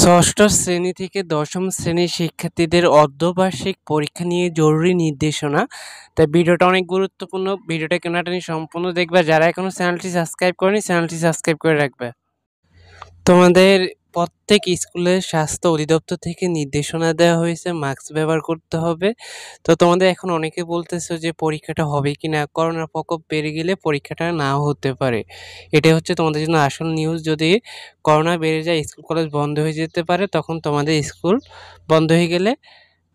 ষষ্ঠ শ্রেণী থেকে দশম শ্রেণীর শিক্ষার্থীদের অর্ধবার্ষিক পরীক্ষা নিয়ে জরুরি নির্দেশনা। তাই ভিডিওটা অনেক গুরুত্বপূর্ণ। ভিডিওটা কেনাটানি সম্পূর্ণ দেখবে। যারা এখনো চ্যানেলটি সাবস্ক্রাইব করেনি চ্যানেলটি সাবস্ক্রাইব করে রাখবে। তোমাদের প্রত্যেক স্কুলের স্বাস্থ্য অধিদপ্তর থেকে নির্দেশনা দেওয়া হয়েছে মাস্ক ব্যবহার করতে হবে। তো তোমাদের এখন অনেকে বলতেছো যে পরীক্ষাটা হবে কি না, করোনার প্রকোপ বেড়ে গেলে পরীক্ষাটা নাও হতে পারে। এটাই হচ্ছে তোমাদের জন্য আসল নিউজ। যদি করোনা বেড়ে যায়, স্কুল কলেজ বন্ধ হয়ে যেতে পারে, তখন তোমাদের স্কুল বন্ধ হয়ে গেলে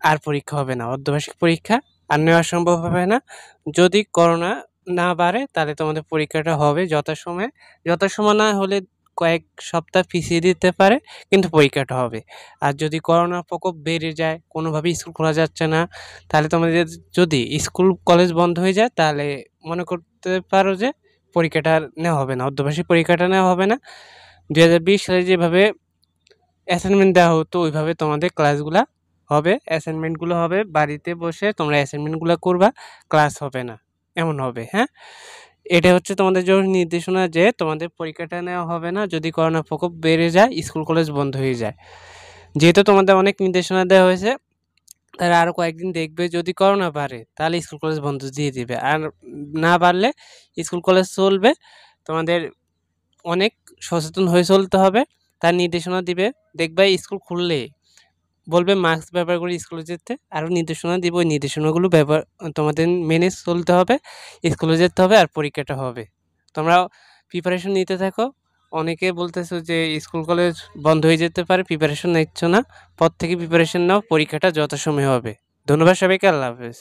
আর পরীক্ষা হবে না, অর্ধবার্ষিক পরীক্ষা আর নেওয়া সম্ভব হবে না। যদি করোনা না বাড়ে তাহলে তোমাদের পরীক্ষাটা হবে যথাসময়ে। যথাসময় না হলে কয়েক সপ্তাহ পিছিয়ে দিতে পারে, কিন্তু পরীক্ষাটা হবে। আর যদি করোনার প্রকোপ বেড়ে যায়, কোনোভাবেই স্কুল খোলা যাচ্ছে না, তাহলে তোমাদের যদি স্কুল কলেজ বন্ধ হয়ে যায় তাহলে মনে করতে পারো যে পরীক্ষাটা আর নেওয়া হবে না, অর্ধবার্ষিক পরীক্ষাটা নেওয়া হবে না। 2020 সালে যেভাবে অ্যাসাইনমেন্ট দেওয়া হতো ওইভাবে তোমাদের ক্লাসগুলা হবে, অ্যাসাইনমেন্টগুলো হবে, বাড়িতে বসে তোমরা অ্যাসাইনমেন্টগুলো করবা, ক্লাস হবে না, এমন হবে। হ্যাঁ, এটা হচ্ছে তোমাদের জন্য নির্দেশনা যে তোমাদের পরীক্ষাটা নেওয়া হবে না যদি করোনা প্রকোপ বেড়ে যায়, স্কুল কলেজ বন্ধ হয়ে যায়। যেহেতু তোমাদের অনেক নির্দেশনা দেওয়া হয়েছে, তারা আরও কয়েকদিন দেখবে। যদি করোনা বাড়ে তাহলে স্কুল কলেজ বন্ধ দিয়ে দিবে, আর না বাড়লে স্কুল কলেজ চলবে। তোমাদের অনেক সচেতন হয়ে চলতে হবে, তার নির্দেশনা দিবে। দেখবে স্কুল খুললে বলবে মাস্ক ব্যবহার করে স্কুলে যেতে, আরও নির্দেশনা দিব, ওই নির্দেশনাগুলো ব্যবহার তোমাদের মেনে চলতে হবে, স্কুলে যেতে হবে, আর পরীক্ষাটা হবে। তোমরা প্রিপারেশন নিতে থাকো। অনেকে বলতেছো যে স্কুল কলেজ বন্ধ হয়ে যেতে পারে, প্রিপারেশন নিচ্ছ না। পর থেকে প্রিপারেশন নাও, পরীক্ষাটা যথাসময়ে হবে। ধন্যবাদ সবাইকে, আল্লাহ হাফেজ।